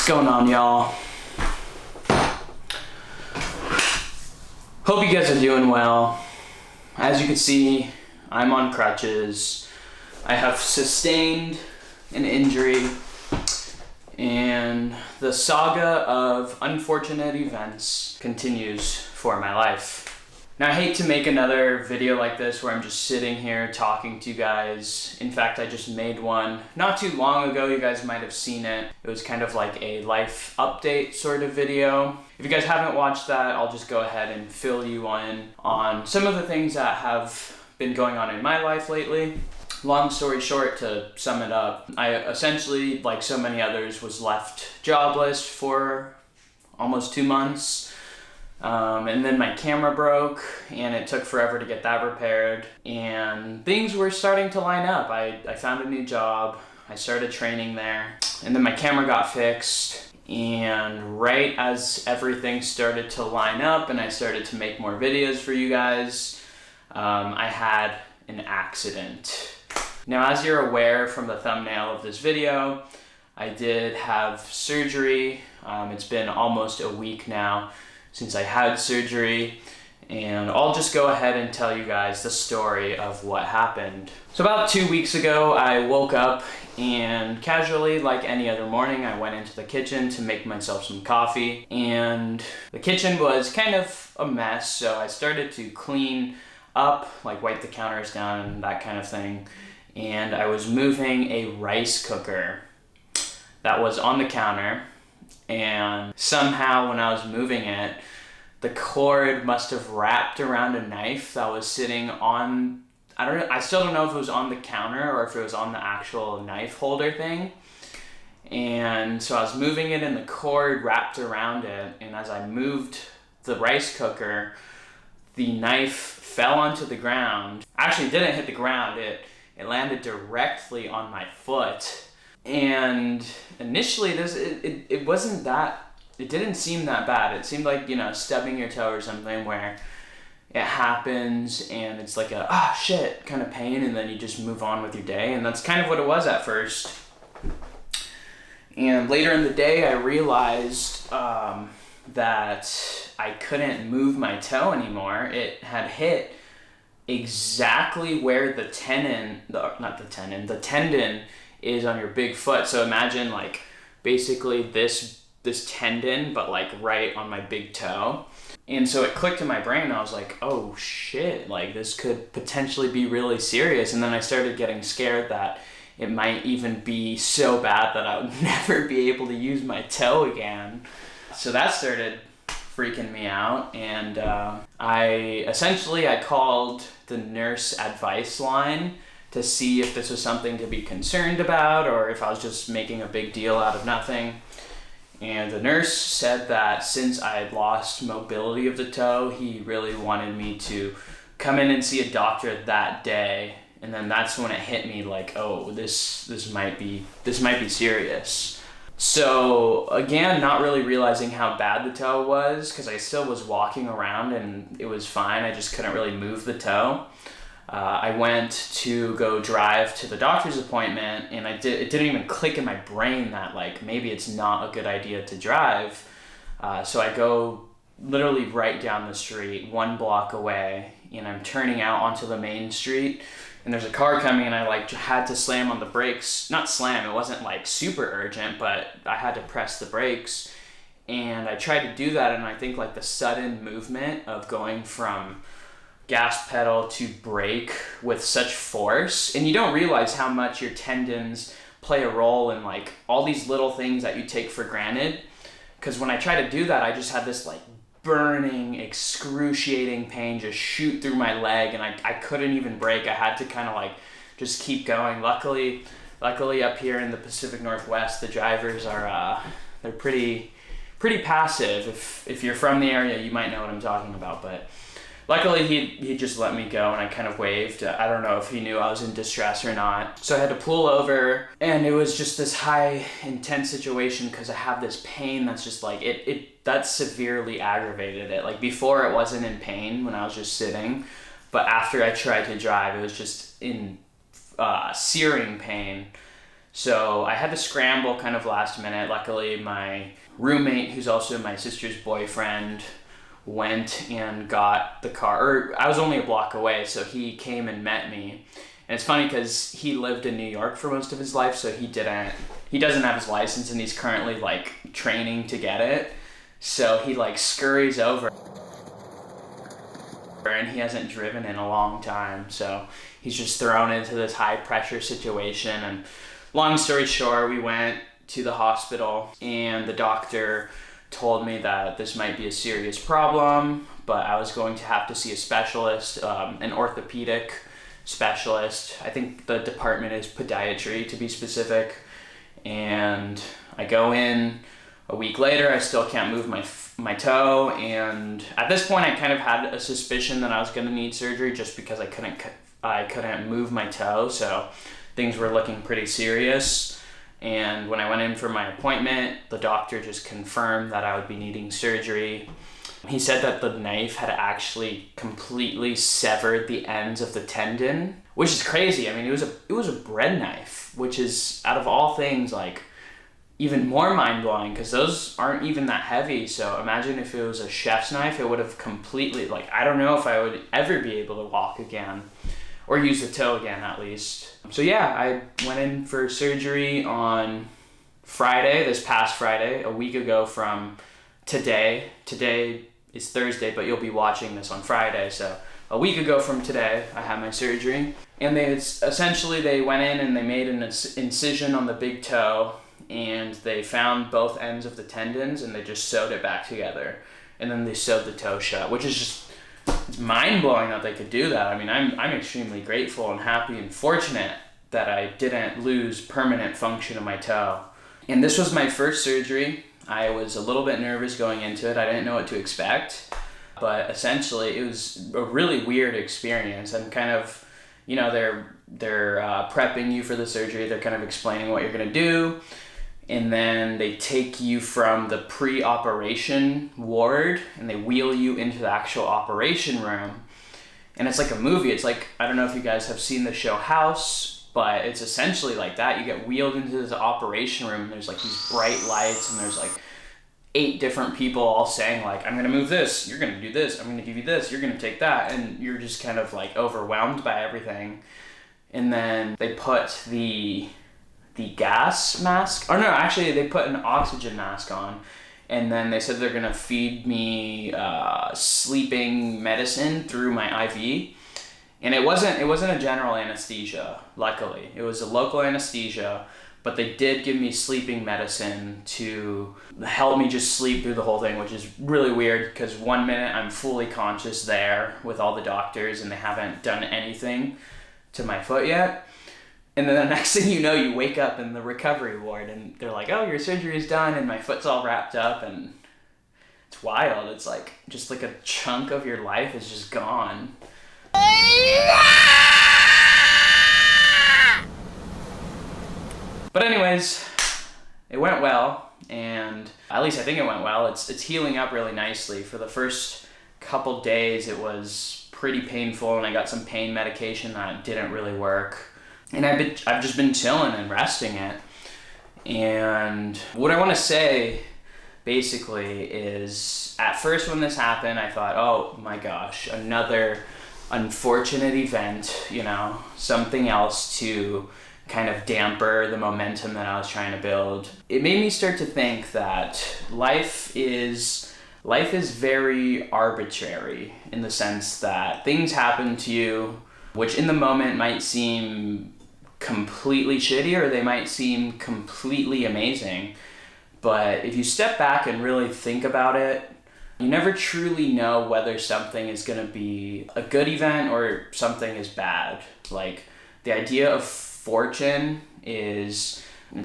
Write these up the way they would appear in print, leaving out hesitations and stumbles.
going on, y'all? Hope you guys are doing well. As you can see, I'm on crutches. I have sustained an injury, and the saga of unfortunate events continues for my life. Now, I hate to make another video like this where I'm just sitting here talking to you guys. In fact, I just made one not too long ago. You guys might have seen it. It was kind of like a life update sort of video. If you guys haven't watched that, I'll just go ahead and fill you in on some of the things that have been going on in my life lately. Long story short, to sum it up, I essentially, like so many others, was left jobless for almost 2 months. And then my camera broke, and it took forever to get that repaired, and things were starting to line up. I found a new job, I started training there, and then my camera got fixed, and right as everything started to line up and I started to make more videos for you guys, I had an accident. Now, as you're aware from the thumbnail of this video, I did have surgery. It's been almost a week now since I had surgery, and I'll just go ahead and tell you guys the story of what happened. So about 2 weeks ago, I woke up and casually, like any other morning, I went into the kitchen to make myself some coffee, and the kitchen was kind of a mess, so I started to clean up, like wipe the counters down and that kind of thing, and I was moving a rice cooker that was on the counter, and somehow when I was moving it, the cord must have wrapped around a knife that was sitting on, I still don't know if it was on the counter or if it was on the actual knife holder thing. And so I was moving it and the cord wrapped around it, and as I moved the rice cooker, the knife fell onto the ground. Actually, it didn't hit the ground, it landed directly on my foot. And initially it wasn't that, it didn't seem that bad. It seemed like, stubbing your toe or something where it happens and it's like a, shit kind of pain, and then you just move on with your day. And that's kind of what it was at first. And later in the day, I realized that I couldn't move my toe anymore. It had hit exactly where the tendon is on your big foot. So imagine like basically this tendon, but like right on my big toe. And so it clicked in my brain, and I was like, oh shit, like this could potentially be really serious. And then I started getting scared that it might even be so bad that I would never be able to use my toe again. So that started freaking me out, and I called the nurse advice line to see if this was something to be concerned about or if I was just making a big deal out of nothing. And the nurse said that since I had lost mobility of the toe, he really wanted me to come in and see a doctor that day. And then that's when it hit me like, oh, this might be serious. So again, not really realizing how bad the toe was, because I still was walking around and it was fine. I just couldn't really move the toe. I went to go drive to the doctor's appointment, and it didn't even click in my brain that like maybe it's not a good idea to drive. So I go literally right down the street, 1 block away, and I'm turning out onto the main street, and there's a car coming, and I like had to slam on the brakes. Not slam, it wasn't like super urgent, but I had to press the brakes. And I tried to do that, and I think like the sudden movement of going from gas pedal to brake with such force, and you don't realize how much your tendons play a role in like all these little things that you take for granted. Because when I tried to do that, I just had this like burning, excruciating pain just shoot through my leg, and I couldn't even brake. I had to kind of like just keep going. Luckily up here in the Pacific Northwest, the drivers are they're pretty passive. If you're from the area, you might know what I'm talking about, but luckily, he just let me go, and I kind of waved. I don't know if he knew I was in distress or not. So I had to pull over, and it was just this high, intense situation because I have this pain that's just like, that severely aggravated it. Like before, it wasn't in pain when I was just sitting, but after I tried to drive, it was just in searing pain. So I had to scramble kind of last minute. Luckily, my roommate, who's also my sister's boyfriend, went and got the car. Or I was only a block away, so he came and met me. And it's funny because he lived in New York for most of his life, so he doesn't have his license, and he's currently like training to get it. So he like scurries over, and he hasn't driven in a long time. So he's just thrown into this high pressure situation. And long story short, we went to the hospital, and the doctor told me that this might be a serious problem, but I was going to have to see a specialist, an orthopedic specialist. I think the department is podiatry, to be specific. And I go in a week later. I still can't move my toe, and at this point I kind of had a suspicion that I was going to need surgery just because I couldn't move my toe, so things were looking pretty serious. And when I went in for my appointment, the doctor just confirmed that I would be needing surgery. He said that the knife had actually completely severed the ends of the tendon, which is crazy. I mean, it was a bread knife, which is, out of all things, like even more mind-blowing because those aren't even that heavy. So imagine if it was a chef's knife, it would have completely, like, I don't know if I would ever be able to walk again or use the toe again, at least. So yeah, I went in for surgery on Friday, this past Friday, a week ago from today. Today is Thursday, but you'll be watching this on Friday. So a week ago from today, I had my surgery. And they went in and they made an incision on the big toe, and they found both ends of the tendons, and they just sewed it back together. And then they sewed the toe shut, which is just, it's mind-blowing that they could do that. I mean, I'm extremely grateful and happy and fortunate that I didn't lose permanent function of my toe. And this was my first surgery. I was a little bit nervous going into it. I didn't know what to expect, but essentially it was a really weird experience. And kind of, they're prepping you for the surgery. They're kind of explaining what you're gonna do. And then they take you from the pre-operation ward and they wheel you into the actual operation room. And it's like a movie. It's like, I don't know if you guys have seen the show House, but it's essentially like that. You get wheeled into this operation room, and there's like these bright lights, and there's like 8 different people all saying like, I'm gonna move this, you're gonna do this, I'm gonna give you this, you're gonna take that. And you're just kind of like overwhelmed by everything. And then they put the gas mask, or no, actually they put an oxygen mask on, and then they said they're gonna feed me sleeping medicine through my IV. And it wasn't a general anesthesia, luckily. It was a local anesthesia, but they did give me sleeping medicine to help me just sleep through the whole thing, which is really weird because one minute I'm fully conscious there with all the doctors and they haven't done anything to my foot yet. And then the next thing you know, you wake up in the recovery ward and they're like, oh, your surgery is done, and my foot's all wrapped up, and it's wild. It's like, just like a chunk of your life is just gone. But anyways, it went well, and at least I think it went well. It's healing up really nicely. For the first couple days, it was pretty painful, and I got some pain medication that didn't really work. And I've just been chilling and resting it. And what I want to say basically is, at first when this happened, I thought, oh my gosh, another unfortunate event, something else to kind of damper the momentum that I was trying to build. It made me start to think that life is very arbitrary, in the sense that things happen to you, which in the moment might seem completely shitty, or they might seem completely amazing. But if you step back and really think about it, you never truly know whether something is going to be a good event or something is bad. Like, the idea of fortune it's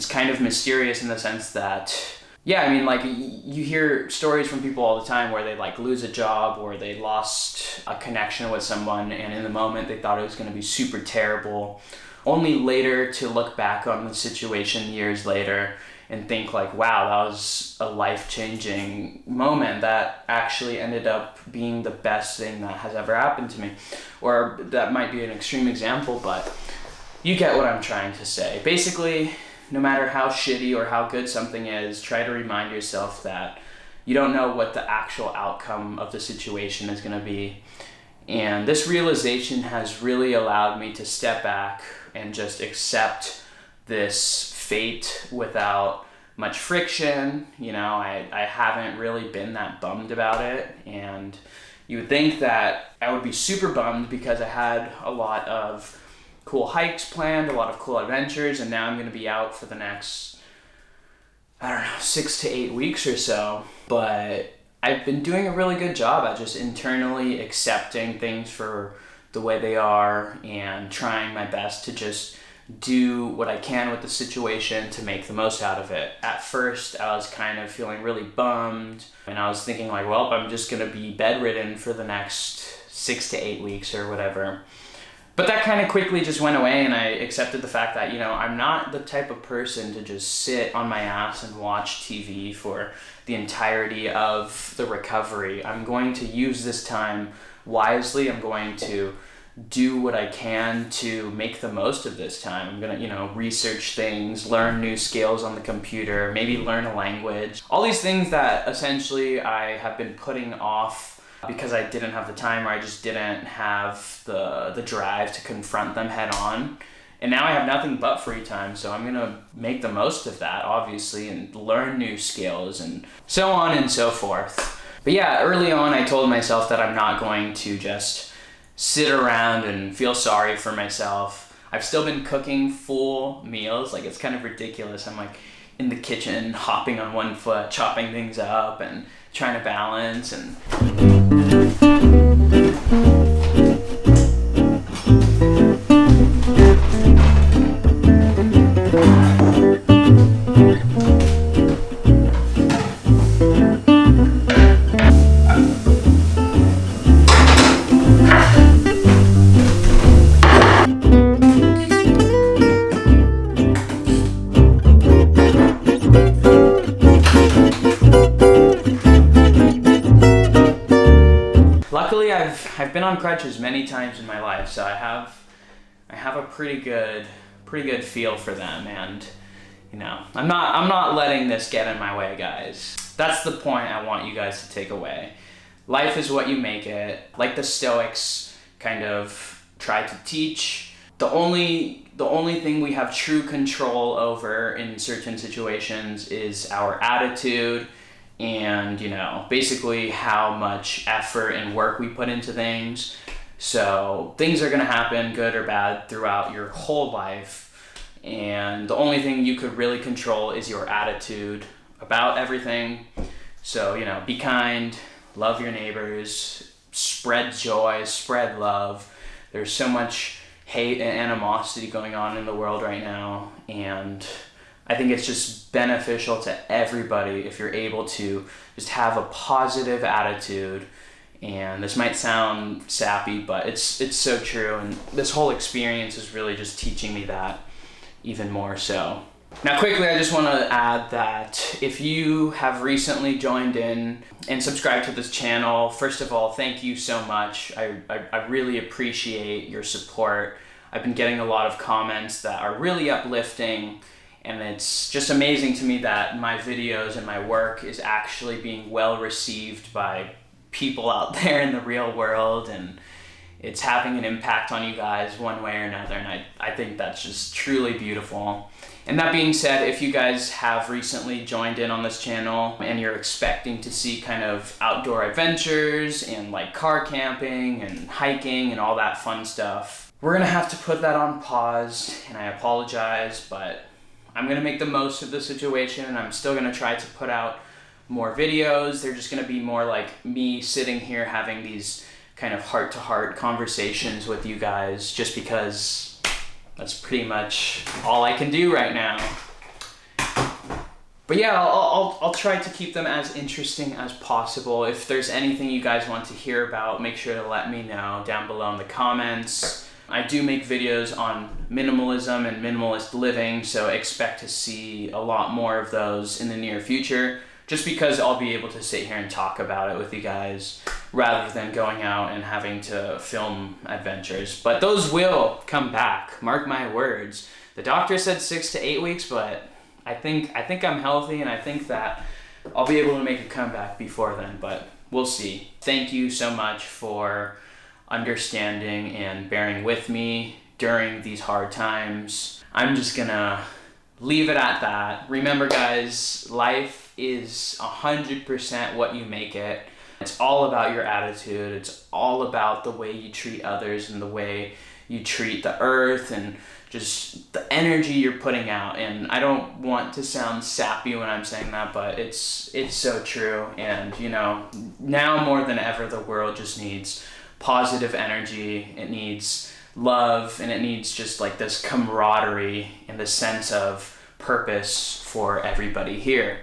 kind of mysterious in the sense that, you hear stories from people all the time where they lose a job, or they lost a connection with someone, and in the moment they thought it was going to be super terrible, only later to look back on the situation years later and think wow, that was a life-changing moment that actually ended up being the best thing that has ever happened to me. Or that might be an extreme example, but you get what I'm trying to say. Basically, no matter how shitty or how good something is, try to remind yourself that you don't know what the actual outcome of the situation is going to be. And this realization has really allowed me to step back and just accept this fate without much friction. You know, I haven't really been that bummed about it. And you would think that I would be super bummed because I had a lot of cool hikes planned, a lot of cool adventures, and now I'm going to be out for the next, 6 to 8 weeks or so. But I've been doing a really good job at just internally accepting things for the way they are and trying my best to just do what I can with the situation to make the most out of it. At first, I was kind of feeling really bummed, and I was thinking like, well, I'm just going to be bedridden for the next 6 to 8 weeks or whatever. But that kind of quickly just went away, and I accepted the fact that, I'm not the type of person to just sit on my ass and watch TV for the entirety of the recovery. I'm going to use this time wisely. I'm going to do what I can to make the most of this time. I'm going to, research things, learn new skills on the computer, maybe learn a language. All these things that essentially I have been putting off because I didn't have the time, or I just didn't have the drive to confront them head on. And now I have nothing but free time, so I'm gonna make the most of that, obviously, and learn new skills and so on and so forth. But yeah, early on I told myself that I'm not going to just sit around and feel sorry for myself. I've still been cooking full meals, like it's kind of ridiculous. I'm like in the kitchen, hopping on one foot, chopping things up and trying to balance and luckily, I've been on crutches many times in my life, so I have a pretty good feel for them, and I'm not letting this get in my way, guys. That's the point I want you guys to take away. Life is what you make it. Like the Stoics kind of try to teach. The only thing we have true control over in certain situations is our attitude. And, basically how much effort and work we put into things. So things are going to happen, good or bad, throughout your whole life. And the only thing you could really control is your attitude about everything. So, be kind, love your neighbors, spread joy, spread love. There's so much hate and animosity going on in the world right now. And I think it's just beneficial to everybody if you're able to just have a positive attitude. And this might sound sappy, but it's so true. And this whole experience is really just teaching me that even more so. Now quickly, I just want to add that if you have recently joined in and subscribed to this channel, first of all, thank you so much. I really appreciate your support. I've been getting a lot of comments that are really uplifting. And it's just amazing to me that my videos and my work is actually being well received by people out there in the real world, and it's having an impact on you guys one way or another, and I think that's just truly beautiful. And that being said, if you guys have recently joined in on this channel and you're expecting to see kind of outdoor adventures and like car camping and hiking and all that fun stuff, we're gonna have to put that on pause, and I apologize, but I'm going to make the most of the situation, and I'm still going to try to put out more videos. They're just going to be more like me sitting here having these kind of heart-to-heart conversations with you guys, just because that's pretty much all I can do right now. But yeah, I'll try to keep them as interesting as possible. If there's anything you guys want to hear about, make sure to let me know down below in the comments. I do make videos on minimalism and minimalist living, so expect to see a lot more of those in the near future, just because I'll be able to sit here and talk about it with you guys rather than going out and having to film adventures. But those will come back, mark my words. The doctor said 6 to 8 weeks, but I think I'm healthy, and I think that I'll be able to make a comeback before then, but we'll see. Thank you so much for understanding and bearing with me during these hard times. I'm just gonna leave it at that. Remember, guys, life is 100% what you make it. It's all about your attitude. It's all about the way you treat others and the way you treat the earth and just the energy you're putting out. And I don't want to sound sappy when I'm saying that, but it's so true. And you know, now more than ever, the world just needs positive energy. It needs love, and it needs just like this camaraderie and the sense of purpose for everybody here.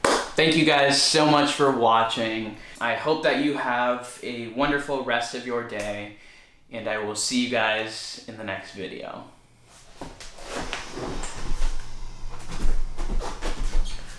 Thank you guys so much for watching. I hope that you have a wonderful rest of your day, and I will see you guys in the next video.